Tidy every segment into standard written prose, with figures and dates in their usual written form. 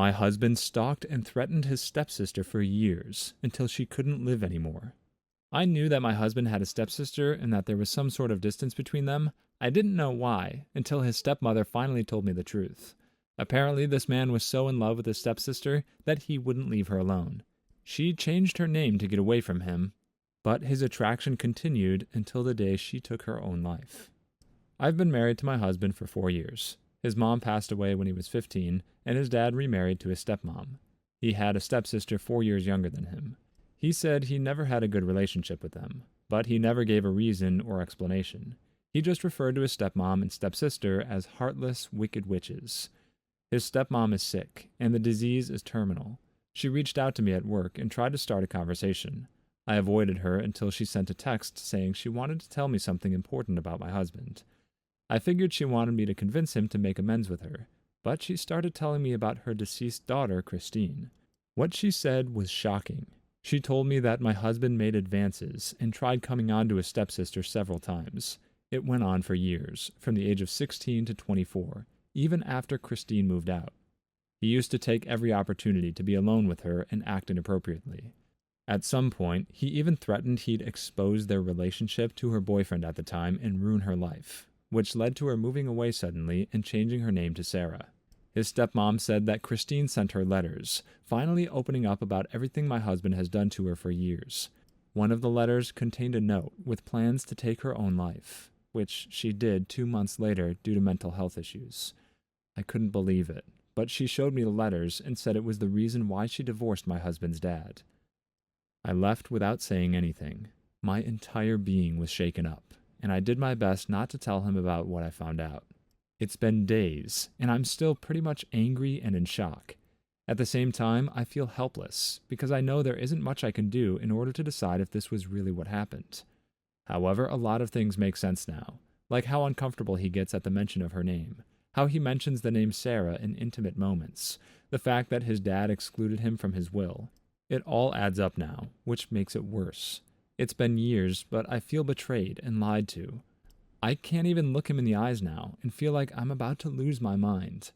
My husband stalked and threatened his stepsister for years until she couldn't live anymore. I knew that my husband had a stepsister and that there was some sort of distance between them. I didn't know why until his stepmother finally told me the truth. Apparently, this man was so in love with his stepsister that he wouldn't leave her alone. She changed her name to get away from him, but his attraction continued until the day she took her own life. I've been married to my husband for 4 years. His mom passed away when he was 15, and his dad remarried to his stepmom. He had a stepsister 4 years younger than him. He said he never had a good relationship with them, but he never gave a reason or explanation. He just referred to his stepmom and stepsister as heartless, wicked witches. His stepmom is sick, and the disease is terminal. She reached out to me at work and tried to start a conversation. I avoided her until she sent a text saying she wanted to tell me something important about my husband. I figured she wanted me to convince him to make amends with her, but she started telling me about her deceased daughter, Christine. What she said was shocking. She told me that my husband made advances and tried coming on to his stepsister several times. It went on for years, from the age of 16 to 24, even after Christine moved out. He used to take every opportunity to be alone with her and act inappropriately. At some point, he even threatened he'd expose their relationship to her boyfriend at the time and ruin her life, which led to her moving away suddenly and changing her name to Sarah. His stepmom said that Christine sent her letters, finally opening up about everything my husband has done to her for years. One of the letters contained a note with plans to take her own life, which she did 2 months later due to mental health issues. I couldn't believe it, but she showed me the letters and said it was the reason why she divorced my husband's dad. I left without saying anything. My entire being was shaken up, and I did my best not to tell him about what I found out. It's been days, and I'm still pretty much angry and in shock. At the same time, I feel helpless, because I know there isn't much I can do in order to decide if this was really what happened. However, a lot of things make sense now, like how uncomfortable he gets at the mention of her name, how he mentions the name Sarah in intimate moments, the fact that his dad excluded him from his will. It all adds up now, which makes it worse. It's been years, but I feel betrayed and lied to. I can't even look him in the eyes now and feel like I'm about to lose my mind.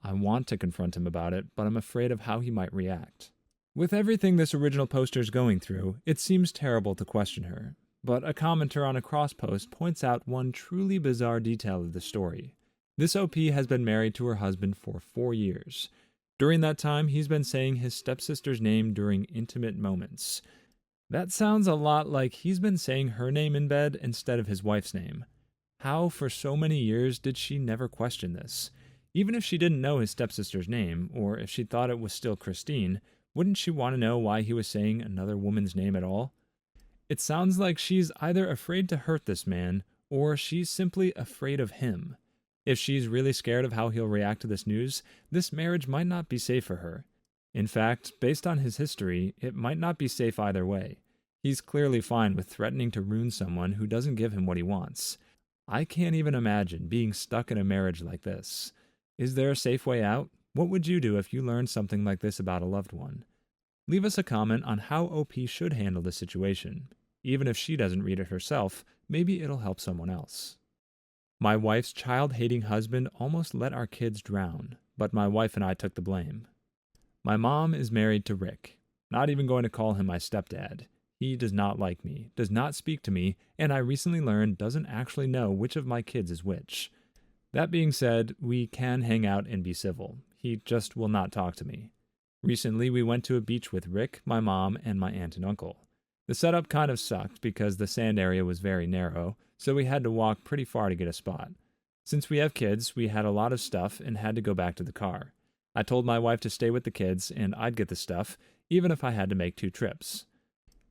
I want to confront him about it, but I'm afraid of how he might react. With everything this original poster's going through, it seems terrible to question her, but a commenter on a cross post points out one truly bizarre detail of the story. This OP has been married to her husband for 4 years. During that time, he's been saying his stepsister's name during intimate moments. That sounds a lot like he's been saying her name in bed instead of his wife's name. How, for so many years, did she never question this? Even if she didn't know his stepsister's name, or if she thought it was still Christine, wouldn't she want to know why he was saying another woman's name at all? It sounds like she's either afraid to hurt this man, or she's simply afraid of him. If she's really scared of how he'll react to this news, this marriage might not be safe for her. In fact, based on his history, it might not be safe either way. He's clearly fine with threatening to ruin someone who doesn't give him what he wants. I can't even imagine being stuck in a marriage like this. Is there a safe way out? What would you do if you learned something like this about a loved one? Leave us a comment on how OP should handle this situation. Even if she doesn't read it herself, maybe it'll help someone else. My wife's child-hating husband almost let our kids drown, but my wife and I took the blame. My mom is married to Rick. Not even going to call him my stepdad. He does not like me, does not speak to me, and I recently learned doesn't actually know which of my kids is which. That being said, we can hang out and be civil. He just will not talk to me. Recently, we went to a beach with Rick, my mom, and my aunt and uncle. The setup kind of sucked because the sand area was very narrow, so we had to walk pretty far to get a spot. Since we have kids, we had a lot of stuff and had to go back to the car. I told my wife to stay with the kids and I'd get the stuff, even if I had to make 2 trips.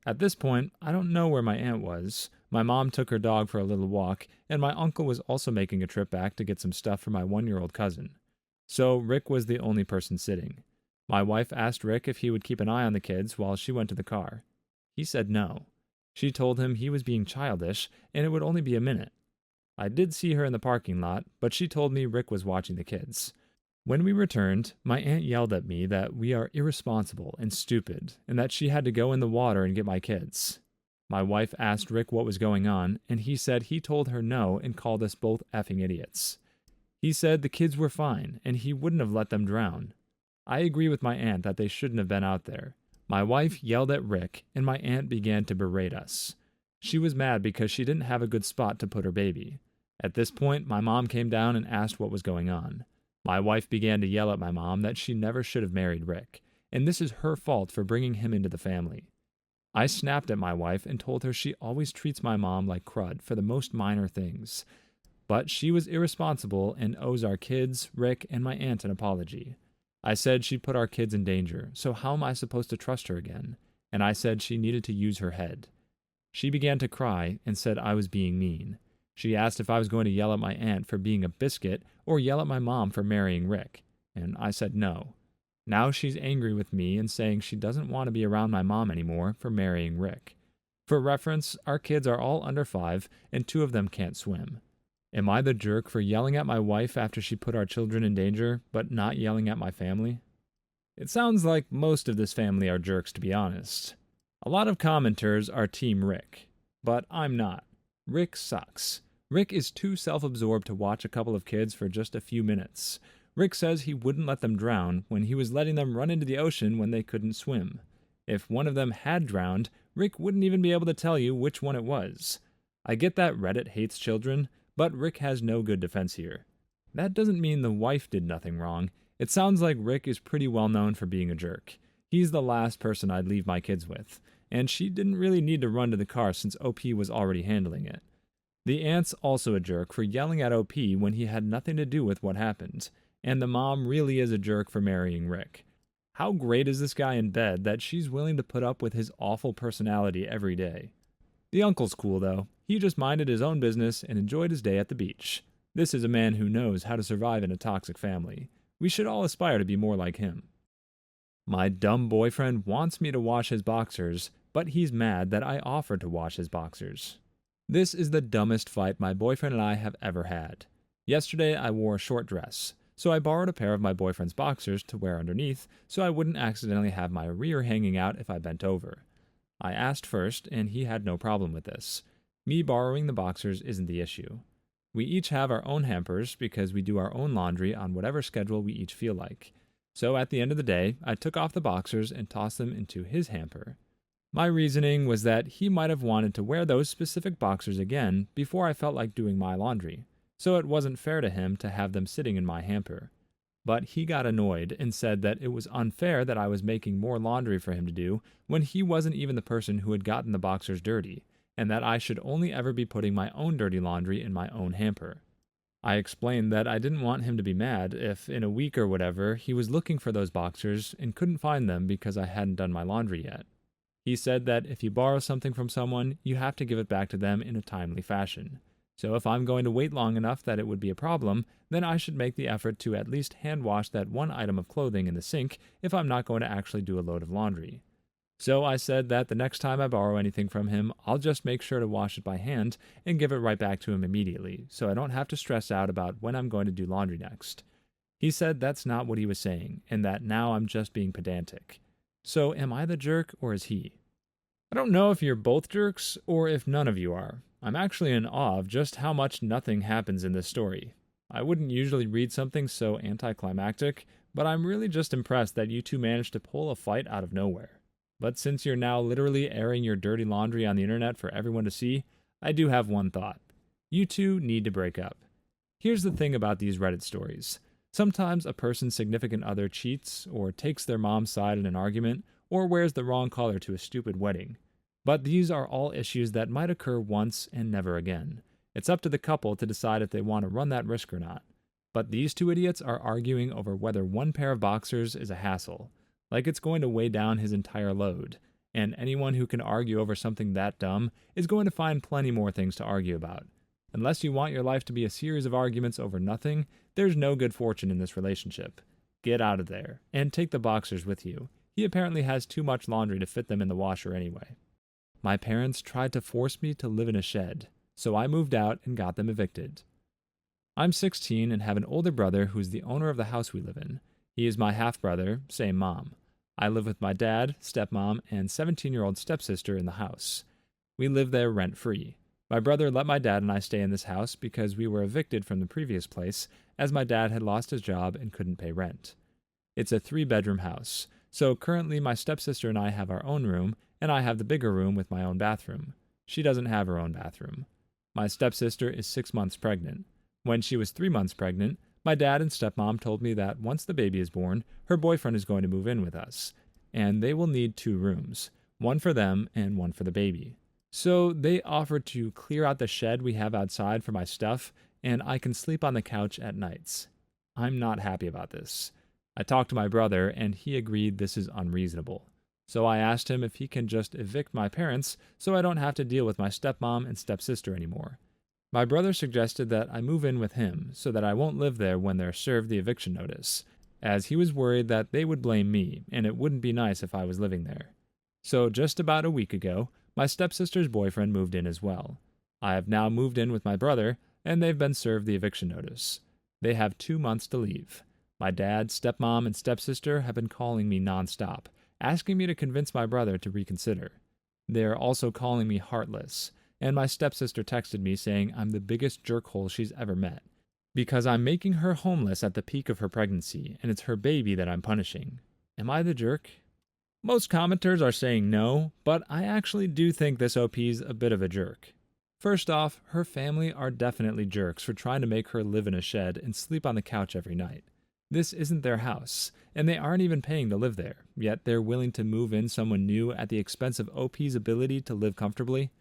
At this point, I don't know where my aunt was. My mom took her dog for a little walk, and my uncle was also making a trip back to get some stuff for my 1-year-old cousin. So Rick was the only person sitting. My wife asked Rick if he would keep an eye on the kids while she went to the car. He said no. She told him he was being childish, and it would only be a minute. I did see her in the parking lot, but she told me Rick was watching the kids. When we returned, my aunt yelled at me that we are irresponsible and stupid, and that she had to go in the water and get my kids. My wife asked Rick what was going on, and he said he told her no and called us both effing idiots. He said the kids were fine, and he wouldn't have let them drown. I agree with my aunt that they shouldn't have been out there. My wife yelled at Rick, and my aunt began to berate us. She was mad because she didn't have a good spot to put her baby. At this point, my mom came down and asked what was going on. My wife began to yell at my mom that she never should have married Rick, and this is her fault for bringing him into the family. I snapped at my wife and told her she always treats my mom like crud for the most minor things. But she was irresponsible and owes our kids, Rick, and my aunt an apology. I said she put our kids in danger, so how am I supposed to trust her again? And I said she needed to use her head. She began to cry and said I was being mean. She asked if I was going to yell at my aunt for being a biscuit or yell at my mom for marrying Rick, and I said no. Now she's angry with me and saying she doesn't want to be around my mom anymore for marrying Rick. For reference, our kids are all under 5 and 2 of them can't swim. Am I the jerk for yelling at my wife after she put our children in danger, but not yelling at my family? It sounds like most of this family are jerks, to be honest. A lot of commenters are Team Rick, but I'm not. Rick sucks. Rick is too self-absorbed to watch a couple of kids for just a few minutes. Rick says he wouldn't let them drown when he was letting them run into the ocean when they couldn't swim. If one of them had drowned, Rick wouldn't even be able to tell you which one it was. I get that Reddit hates children, but Rick has no good defense here. That doesn't mean the wife did nothing wrong. It sounds like Rick is pretty well known for being a jerk. He's the last person I'd leave my kids with, and she didn't really need to run to the car since OP was already handling it. The aunt's also a jerk for yelling at OP when he had nothing to do with what happened, and the mom really is a jerk for marrying Rick. How great is this guy in bed that she's willing to put up with his awful personality every day? The uncle's cool though. He just minded his own business and enjoyed his day at the beach. This is a man who knows how to survive in a toxic family. We should all aspire to be more like him. My dumb boyfriend wants me to wash his boxers, but he's mad that I offered to wash his boxers. This is the dumbest fight my boyfriend and I have ever had. Yesterday I wore a short dress, so I borrowed a pair of my boyfriend's boxers to wear underneath so I wouldn't accidentally have my rear hanging out if I bent over. I asked first, and he had no problem with this. Me borrowing the boxers isn't the issue. We each have our own hampers because we do our own laundry on whatever schedule we each feel like. So at the end of the day, I took off the boxers and tossed them into his hamper. My reasoning was that he might have wanted to wear those specific boxers again before I felt like doing my laundry, so it wasn't fair to him to have them sitting in my hamper. But he got annoyed and said that it was unfair that I was making more laundry for him to do when he wasn't even the person who had gotten the boxers dirty, and that I should only ever be putting my own dirty laundry in my own hamper. I explained that I didn't want him to be mad if, in a week or whatever, he was looking for those boxers and couldn't find them because I hadn't done my laundry yet. He said that if you borrow something from someone, you have to give it back to them in a timely fashion. So if I'm going to wait long enough that it would be a problem, then I should make the effort to at least hand wash that one item of clothing in the sink if I'm not going to actually do a load of laundry. So I said that the next time I borrow anything from him, I'll just make sure to wash it by hand and give it right back to him immediately, so I don't have to stress out about when I'm going to do laundry next. He said that's not what he was saying, and that now I'm just being pedantic. So am I the jerk, or is he? I don't know if you're both jerks, or if none of you are. I'm actually in awe of just how much nothing happens in this story. I wouldn't usually read something so anticlimactic, but I'm really just impressed that you two managed to pull a fight out of nowhere. But since you're now literally airing your dirty laundry on the internet for everyone to see, I do have one thought. You two need to break up. Here's the thing about these Reddit stories. Sometimes a person's significant other cheats, or takes their mom's side in an argument, or wears the wrong color to a stupid wedding. But these are all issues that might occur once and never again. It's up to the couple to decide if they want to run that risk or not. But these two idiots are arguing over whether one pair of boxers is a hassle, like it's going to weigh down his entire load. And anyone who can argue over something that dumb is going to find plenty more things to argue about. Unless you want your life to be a series of arguments over nothing, there's no good fortune in this relationship. Get out of there, and take the boxers with you. He apparently has too much laundry to fit them in the washer anyway. My parents tried to force me to live in a shed, so I moved out and got them evicted. I'm 16 and have an older brother who's the owner of the house we live in. He is my half-brother, same mom. I live with my dad, stepmom, and 17-year-old stepsister in the house. We live there rent-free. My brother let my dad and I stay in this house because we were evicted from the previous place, as my dad had lost his job and couldn't pay rent. It's a 3-bedroom house, so currently my stepsister and I have our own room, and I have the bigger room with my own bathroom. She doesn't have her own bathroom. My stepsister is 6 months pregnant. When she was 3 months pregnant, my dad and stepmom told me that once the baby is born, her boyfriend is going to move in with us, and they will need 2 rooms, one for them and one for the baby. So they offered to clear out the shed we have outside for my stuff, and I can sleep on the couch at nights. I'm not happy about this. I talked to my brother, and he agreed this is unreasonable. So I asked him if he can just evict my parents so I don't have to deal with my stepmom and stepsister anymore. My brother suggested that I move in with him so that I won't live there when they're served the eviction notice, as he was worried that they would blame me and it wouldn't be nice if I was living there. So just about a week ago, my stepsister's boyfriend moved in as well. I have now moved in with my brother, and they've been served the eviction notice. They have 2 months to leave. My dad, stepmom, and stepsister have been calling me nonstop, asking me to convince my brother to reconsider. They are also calling me heartless, and my stepsister texted me saying I'm the biggest jerkhole she's ever met, because I'm making her homeless at the peak of her pregnancy, and it's her baby that I'm punishing. Am I the jerk? Most commenters are saying no, but I actually do think this OP's a bit of a jerk. First off, her family are definitely jerks for trying to make her live in a shed and sleep on the couch every night. This isn't their house, and they aren't even paying to live there, yet they're willing to move in someone new at the expense of OP's ability to live comfortably.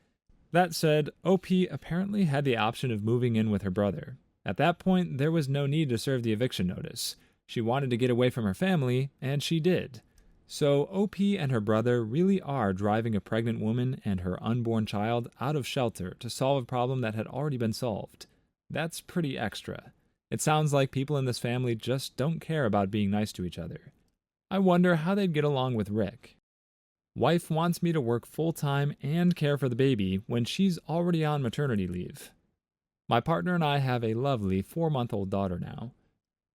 That said, OP apparently had the option of moving in with her brother. At that point, there was no need to serve the eviction notice. She wanted to get away from her family, and she did. So OP and her brother really are driving a pregnant woman and her unborn child out of shelter to solve a problem that had already been solved. That's pretty extra. It sounds like people in this family just don't care about being nice to each other. I wonder how they'd get along with Rick. Wife wants me to work full-time and care for the baby when she's already on maternity leave. My partner and I have a lovely 4-month-old daughter now.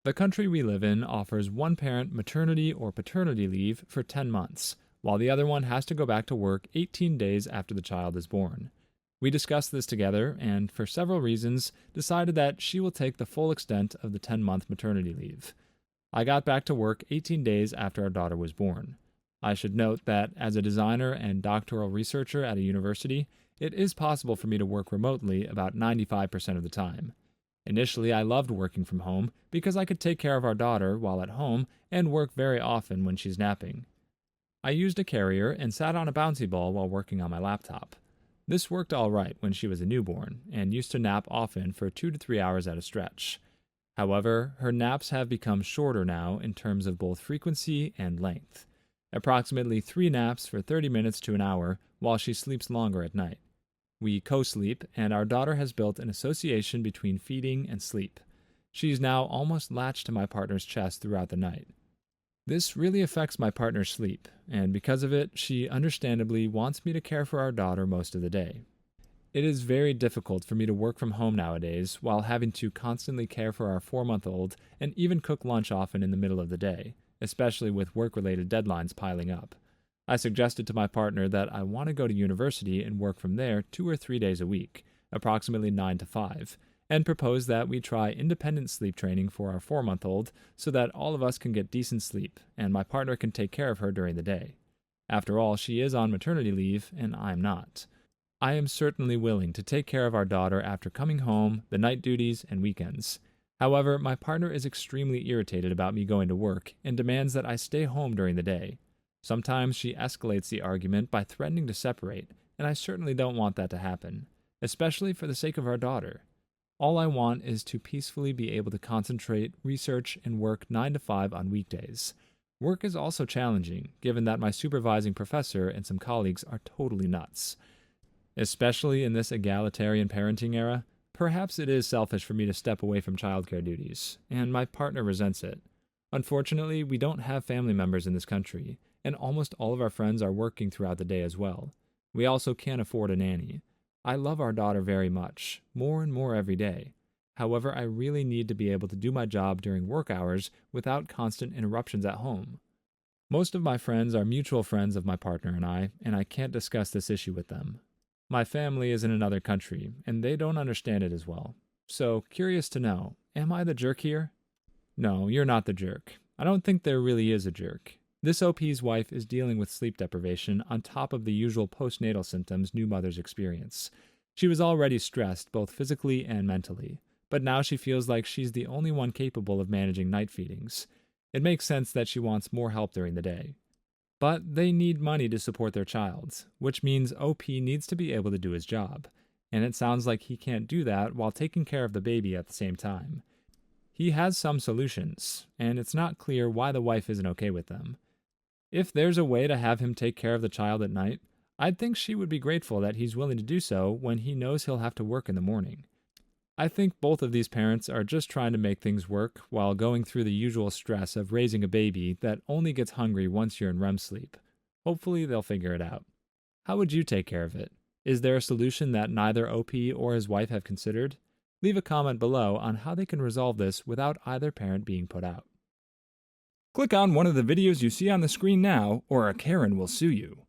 The country we live in offers one parent maternity or paternity leave for 10 months, while the other one has to go back to work 18 days after the child is born. We discussed this together and, for several reasons, decided that she will take the full extent of the 10-month maternity leave. I got back to work 18 days after our daughter was born. I should note that as a designer and doctoral researcher at a university, it is possible for me to work remotely about 95% of the time. Initially, I loved working from home because I could take care of our daughter while at home and work very often when she's napping. I used a carrier and sat on a bouncy ball while working on my laptop. This worked all right when she was a newborn and used to nap often for 2 to 3 hours at a stretch. However, her naps have become shorter now in terms of both frequency and length. Approximately 3 naps for 30 minutes to an hour while she sleeps longer at night. We co-sleep, and our daughter has built an association between feeding and sleep. She's now almost latched to my partner's chest throughout the night. This really affects my partner's sleep, and because of it, she understandably wants me to care for our daughter most of the day. It is very difficult for me to work from home nowadays while having to constantly care for our 4-month-old and even cook lunch often in the middle of the day, especially with work-related deadlines piling up. I suggested to my partner that I want to go to university and work from there 2 or 3 days a week, approximately 9 to 5, and proposed that we try independent sleep training for our 4-month-old so that all of us can get decent sleep and my partner can take care of her during the day. After all, she is on maternity leave and I'm not. I am certainly willing to take care of our daughter after coming home, the night duties, and weekends. However, my partner is extremely irritated about me going to work and demands that I stay home during the day. Sometimes she escalates the argument by threatening to separate, and I certainly don't want that to happen, especially for the sake of our daughter. All I want is to peacefully be able to concentrate, research, and work 9 to 5 on weekdays. Work is also challenging, given that my supervising professor and some colleagues are totally nuts. Especially in this egalitarian parenting era, perhaps it is selfish for me to step away from childcare duties, and my partner resents it. Unfortunately, we don't have family members in this country, and almost all of our friends are working throughout the day as well. We also can't afford a nanny. I love our daughter very much, more and more every day. However, I really need to be able to do my job during work hours without constant interruptions at home. Most of my friends are mutual friends of my partner and I can't discuss this issue with them. My family is in another country, and they don't understand it as well. So, curious to know, am I the jerk here? No, you're not the jerk. I don't think there really is a jerk. This OP's wife is dealing with sleep deprivation on top of the usual postnatal symptoms new mothers experience. She was already stressed, both physically and mentally, but now she feels like she's the only one capable of managing night feedings. It makes sense that she wants more help during the day. But they need money to support their child, which means OP needs to be able to do his job. And it sounds like he can't do that while taking care of the baby at the same time. He has some solutions, and it's not clear why the wife isn't okay with them. If there's a way to have him take care of the child at night, I'd think she would be grateful that he's willing to do so when he knows he'll have to work in the morning. I think both of these parents are just trying to make things work while going through the usual stress of raising a baby that only gets hungry once you're in REM sleep. Hopefully they'll figure it out. How would you take care of it? Is there a solution that neither OP or his wife have considered? Leave a comment below on how they can resolve this without either parent being put out. Click on one of the videos you see on the screen now, or a Karen will sue you.